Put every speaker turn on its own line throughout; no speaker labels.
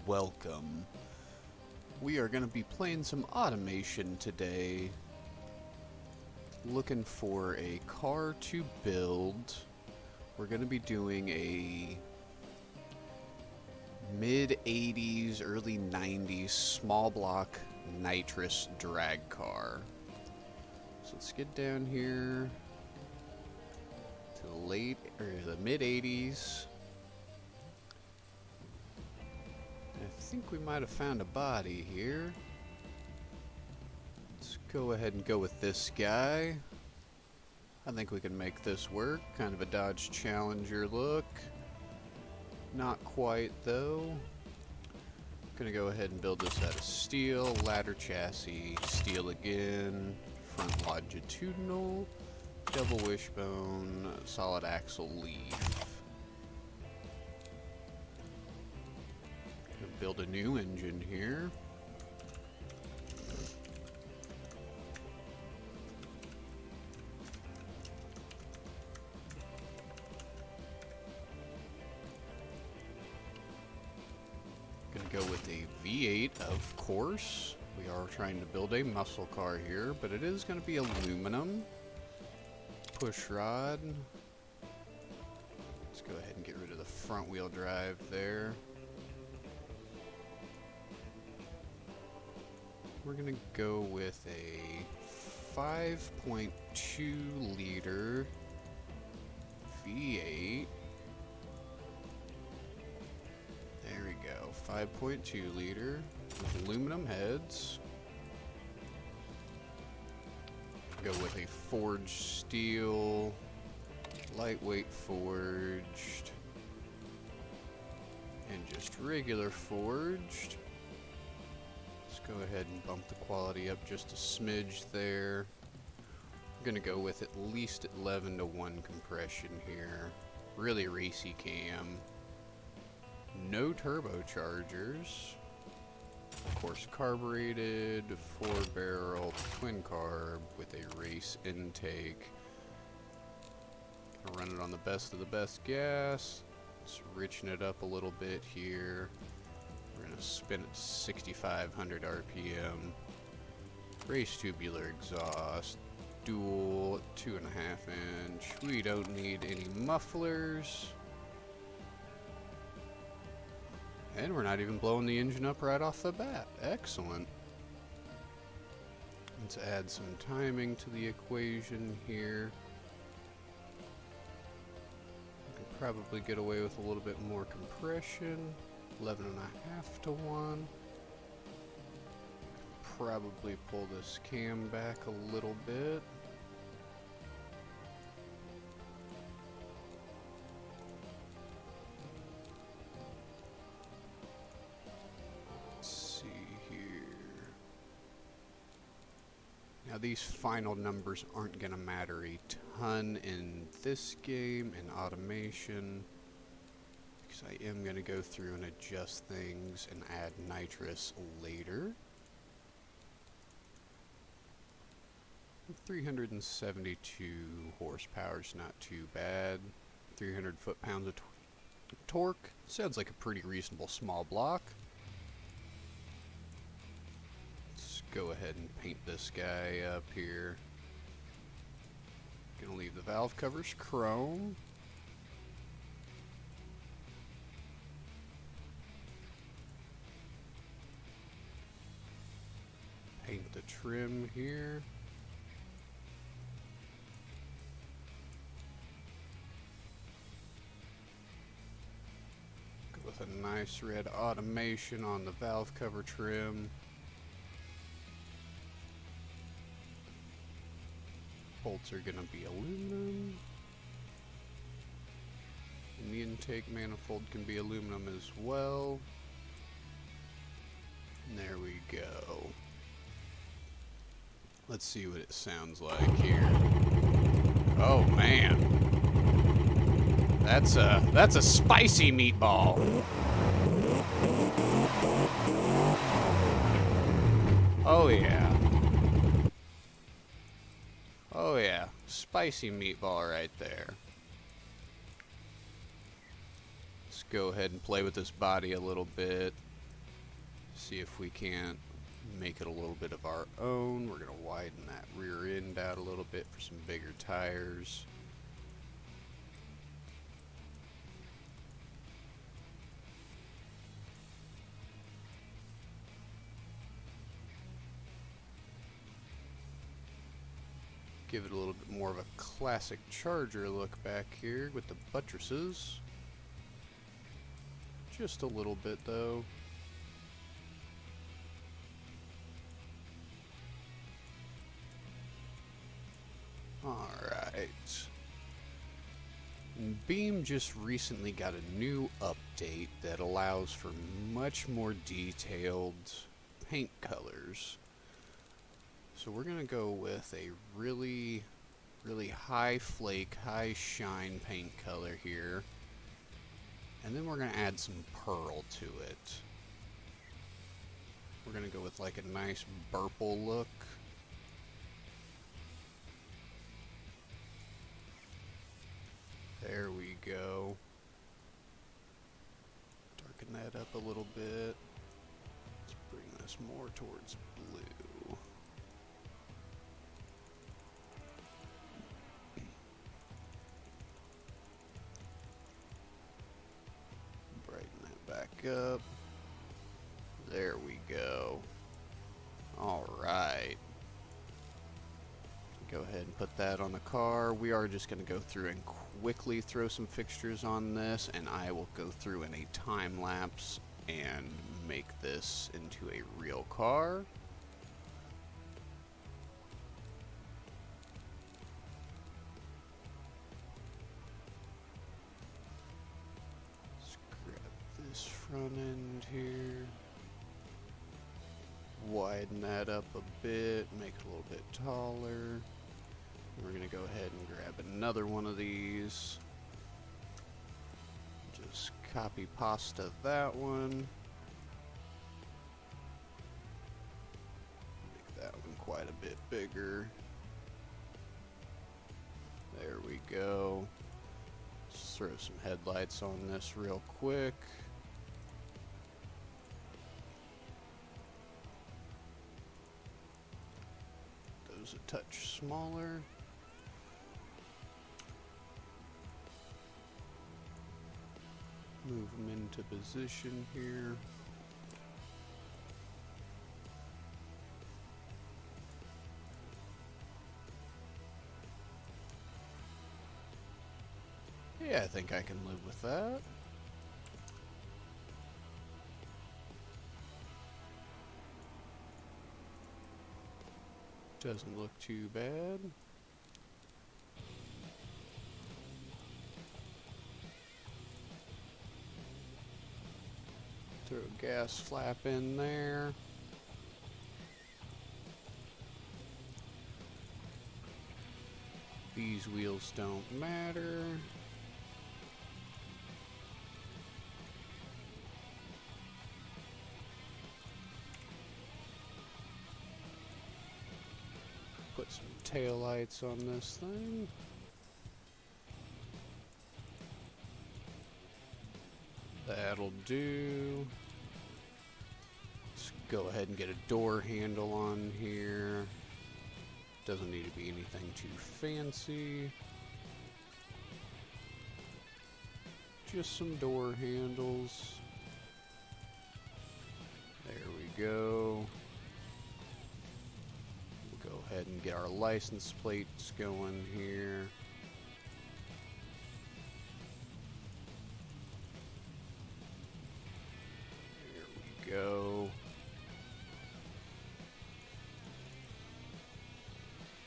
welcome. We are going to be playing some automation today. Looking for a car to build. We're going to be doing a mid-80s, early 90s small block nitrous drag car. So let's get down here to the mid-80s. I think we might have found a body here. Let's go ahead and go with this guy. I think we can make this work. Kind of a Dodge Challenger look. Not quite though. Gonna go ahead and build this out of steel, ladder chassis, steel again, front longitudinal, double wishbone, solid axle leaf. Gonna build a new engine here. Go with a V8, of course. We are trying to build a muscle car here, but it is going to be aluminum. Push rod. Let's go ahead and get rid of the front wheel drive there. We're going to go with a 5.2 liter V8. 5.2 liter with aluminum heads. Go with a forged steel, lightweight forged, and just regular forged. Let's go ahead and bump the quality up just a smidge there. I'm gonna go with at least 11:1 compression here. Really racy cam. No turbochargers. Of course, carbureted, 4-barrel, twin carb with a race intake. Gonna run it on the best of the best gas. Let's richen it up a little bit here. We're gonna spin at 6,500 RPM. Race tubular exhaust. Dual 2.5 inch. We don't need any mufflers. And we're not even blowing the engine up right off the bat. Excellent. Let's add some timing to the equation here. We could probably get away with a little bit more compression. 11.5:1. Probably pull this cam back a little bit. Now these final numbers aren't going to matter a ton in this game, in automation, because I am going to go through and adjust things and add nitrous later. 372 horsepower is not too bad. 300 foot-pounds of torque. Sounds like a pretty reasonable small block. Go ahead and paint this guy up here. Gonna leave the valve covers chrome. Paint the trim here. Go with a nice red automation on the valve cover trim. Bolts are going to be aluminum. And the intake manifold can be aluminum as well. And there we go. Let's see what it sounds like here. Oh man. That's a spicy meatball. Oh yeah. Oh yeah, spicy meatball right there. Let's go ahead and play with this body a little bit. See if we can't make it a little bit of our own. We're going to widen that rear end out a little bit for some bigger tires. Give it a little bit more of a classic Charger look back here with the buttresses. Just a little bit though. Alright. Beam just recently got a new update that allows for much more detailed paint colors. So we're going to go with a really high flake, high shine paint color here. And then we're going to add some pearl to it. We're going to go with like a nice purple look. There we go. Darken that up a little bit. Let's bring this more towards blue. Back up. There we go. Alright. Go ahead and put that on the car. We are just going to go through and quickly throw some fixtures on this, and I will go through in a time lapse and make this into a real car. Front end here, widen that up a bit, make it a little bit taller. We're going to go ahead and grab another one of these, just copy pasta that one, make that one quite a bit bigger. There we go. Let's throw some headlights on this real quick. A touch smaller. Move them into position here. Yeah, I think I can live with that. Doesn't look too bad. Throw a gas flap in there. These wheels don't matter. Put some taillights on this thing. That'll do. Let's go ahead and get a door handle on here. Doesn't need to be anything too fancy. Just some door handles. There we go. We'll go ahead and get our license plates going here. There we go.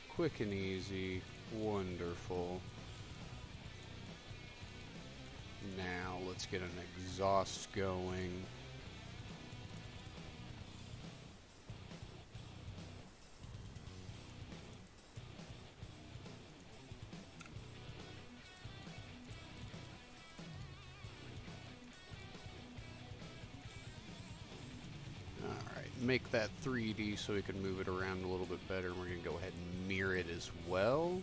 Quick and easy. Wonderful. Now let's get an exhaust going. Make that 3D so we can move it around a little bit better. We're going to go ahead and mirror it as well.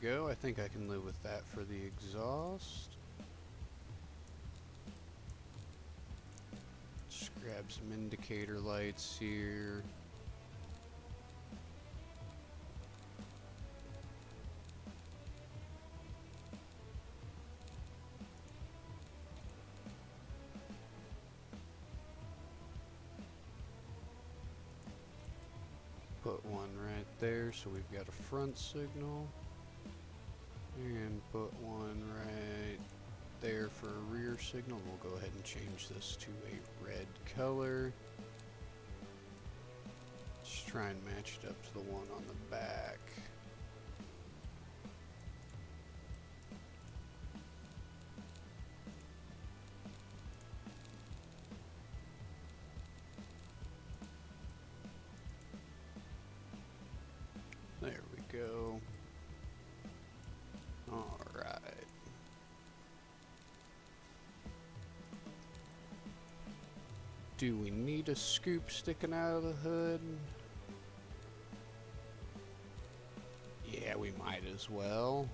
we go. I think I can live with that for the exhaust. Just grab some indicator lights here. Put one right there so we've got a front signal. And put one right there for a rear signal. We'll go ahead and change this to a red color. Just try and match it up to the one on the back. There we go. All right. Do we need a scoop sticking out of the hood? Yeah, we might as well.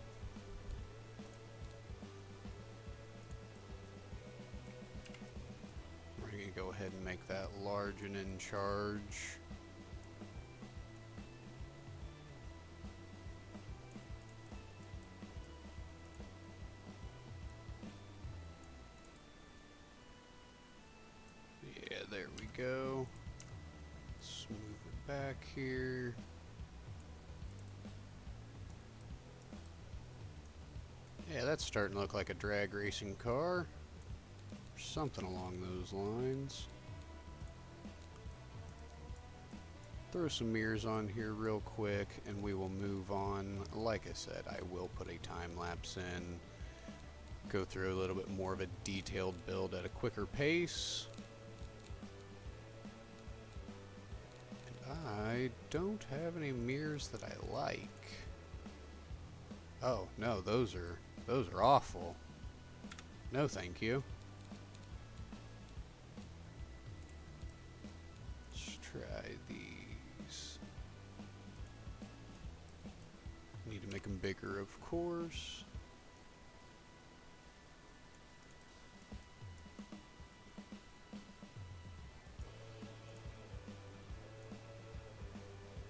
We're going to go ahead and make that large and in charge. Yeah, there we go. Let's move it back here. Yeah, that's starting to look like a drag racing car. Or something along those lines. Throw some mirrors on here real quick and we will move on. Like I said, I will put a time lapse in. Go through a little bit more of a detailed build at a quicker pace. And I don't have any mirrors that I like. Oh, no, those are awful. No, thank you. Let's try these. Need to make them bigger, of course.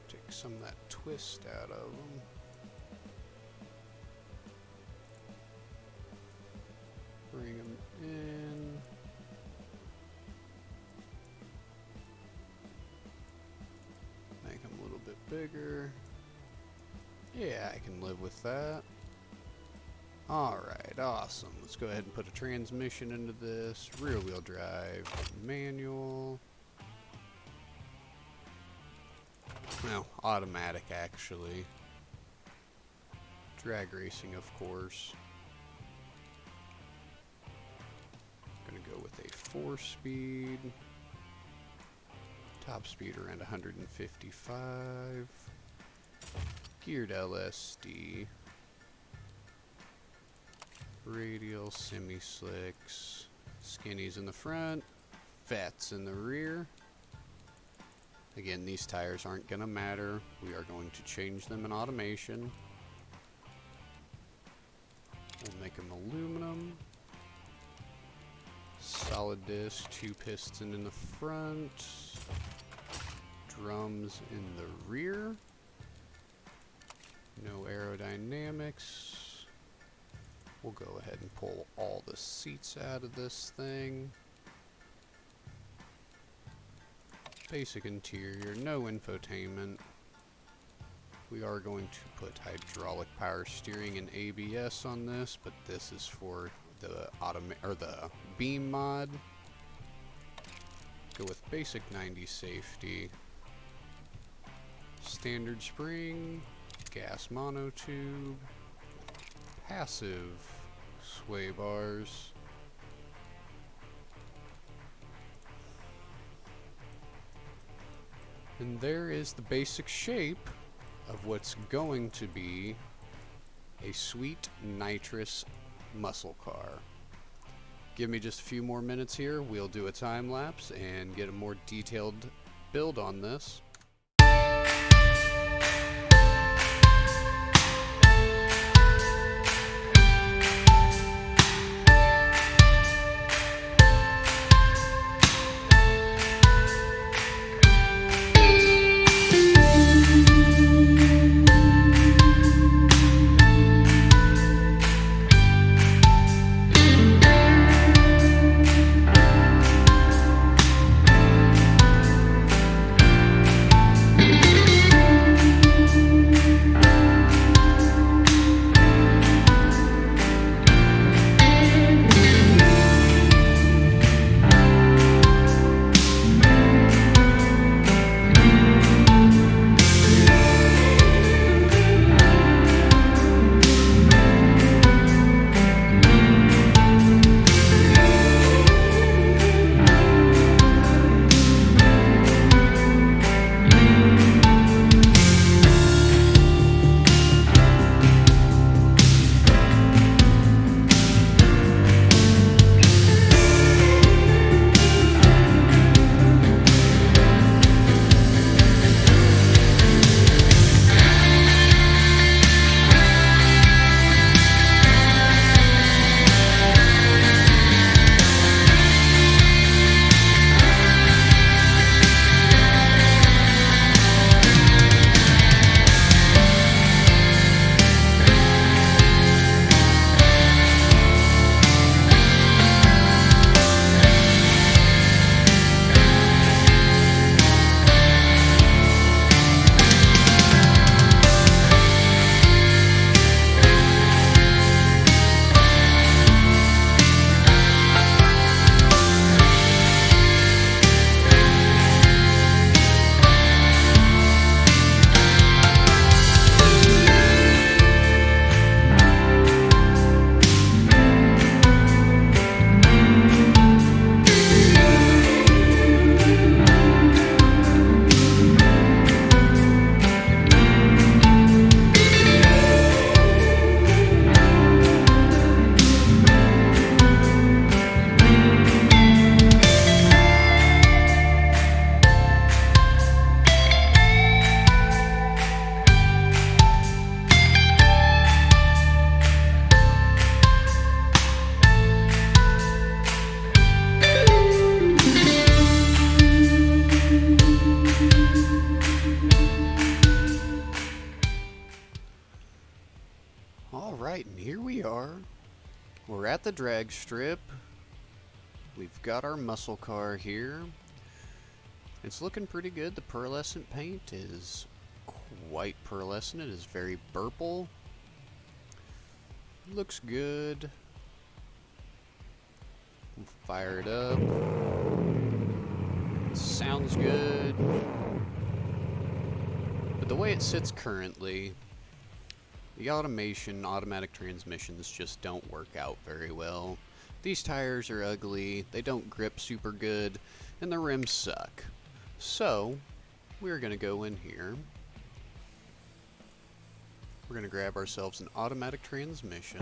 Take some of that twist out of them. Bring them in. Make them a little bit bigger. Yeah, I can live with that. Alright, awesome. Let's go ahead and put a transmission into this. Rear wheel drive, manual. No, automatic actually. Drag racing, of course. Go with a 4-speed, top speed around 155, geared LSD, radial semi-slicks, skinnies in the front, fats in the rear. Again, these tires aren't going to matter. We are going to change them in automation. We'll make them aluminum. Solid disc, 2 piston in the front, drums in the rear, no aerodynamics. We'll go ahead and pull all the seats out of this thing. Basic interior, no infotainment. We are going to put hydraulic power steering and ABS on this, but this is for the Beam mod. Go with basic 90 safety, standard spring, gas monotube, passive sway bars, and there is the basic shape of what's going to be a sweet nitrous muscle car. Give me just a few more minutes here. We'll do a time lapse and get a more detailed build on this. We're at the drag strip. We've got our muscle car here. It's looking pretty good. The pearlescent paint is quite pearlescent. It is very purple. Looks good. We'll fire it up. Sounds good. But the way it sits currently, the automatic transmissions just don't work out very well. These tires are ugly, they don't grip super good, and the rims suck. So, we're going to go in here. We're going to grab ourselves an automatic transmission.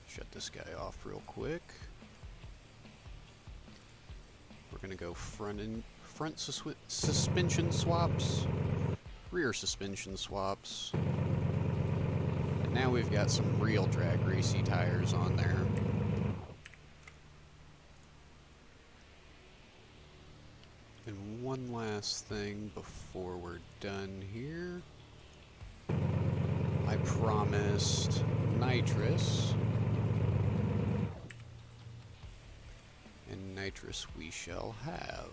Shut this guy off real quick. We're going to go front suspension swaps, rear suspension swaps, and now we've got some real drag racy tires on there. And one last thing before we're done here. I promised nitrous, and nitrous we shall have.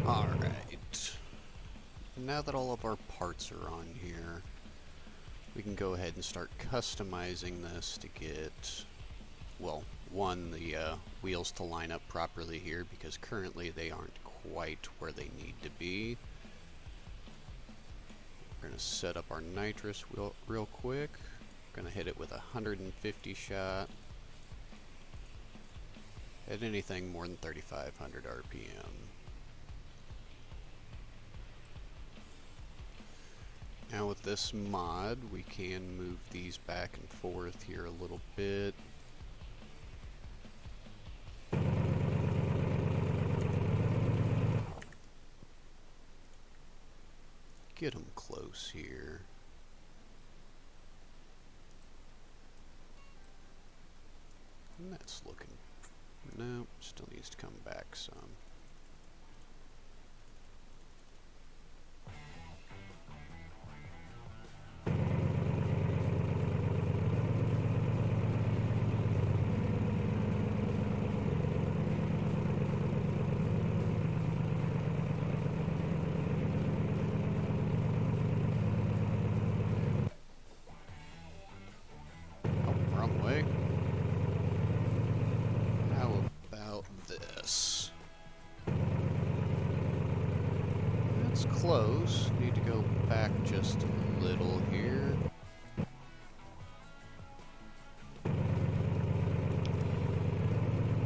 Alright, now that all of our parts are on here, we can go ahead and start customizing this to get, well, one, the wheels to line up properly here, because currently they aren't quite where they need to be. We're going to set up our nitrous real quick. We're going to hit it with a 150 shot at anything more than 3,500 RPM. Now with this mod, we can move these back and forth here a little bit. Get them close here. And that's looking, no, still needs to come back some. Close. Need to go back just a little here.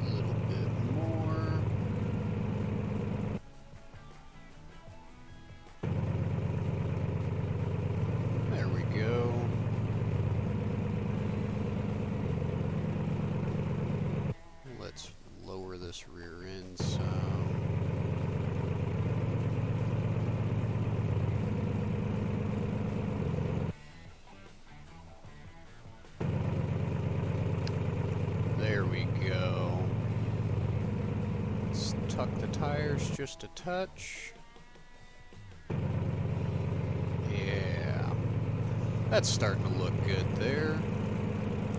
A little bit more. There we go. Let's lower this rear end some. There we go. Let's tuck the tires just a touch. Yeah. That's starting to look good there.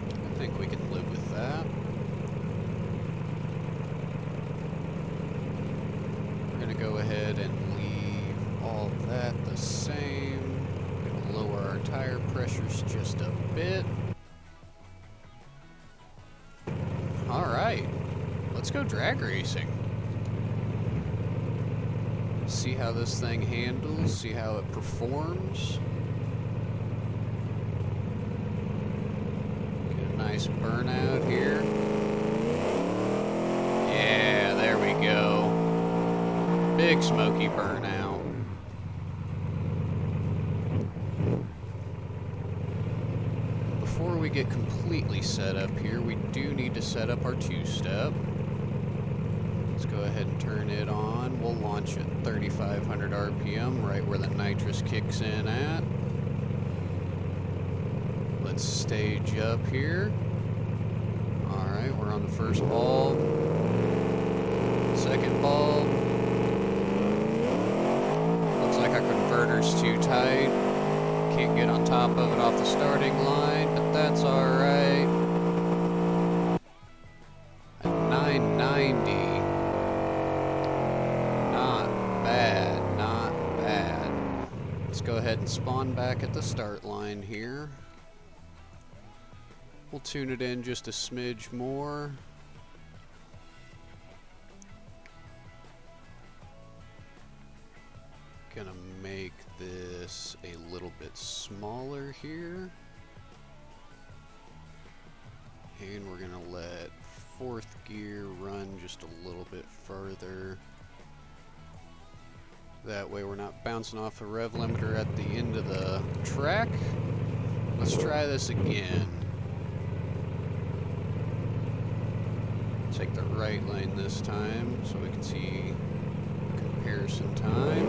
I think we can live with that. We're going to go ahead and leave all of that the same. We're going to lower our tire pressures just a bit. Alright, let's go drag racing. See how this thing handles, see how it performs. Get a nice burnout here. go. Big smoky burnout. Before we get completely set up here, we do need to set up our two-step. Let's go ahead and turn it on. We'll launch at 3,500 RPM, right where the nitrous kicks in at. Let's stage up here. Alright, we're on the first bulb. Second bulb. Looks like our converter's too tight. Can't get on top of it off the starting line, but that's alright. At 990. Not bad, not bad. Let's go ahead and spawn back at the start line here. We'll tune it in just a smidge more. Gonna make this a little bit smaller here. And we're gonna let fourth gear run just a little bit further. That way we're not bouncing off the rev limiter at the end of the track. Let's try this again. Take the right lane this time so we can see comparison time.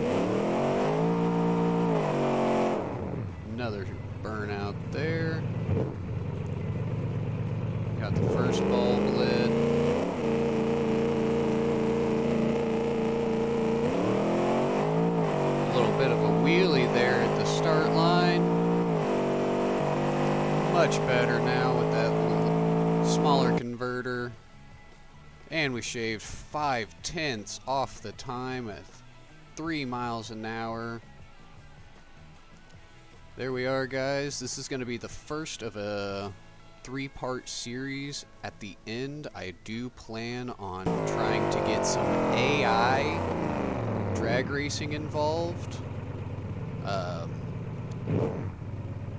Another burnout there. Got the first bulb lit. A little bit of a wheelie there at the start line. Much better now with that little smaller converter. And we shaved 5/10 off the time at 3 miles an hour. There we are, guys. This is going to be the first of a 3-part series. At the end, I do plan on trying to get some AI drag racing involved.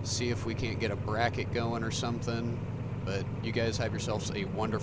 See if we can't get a bracket going or something. But you guys have yourselves a wonderful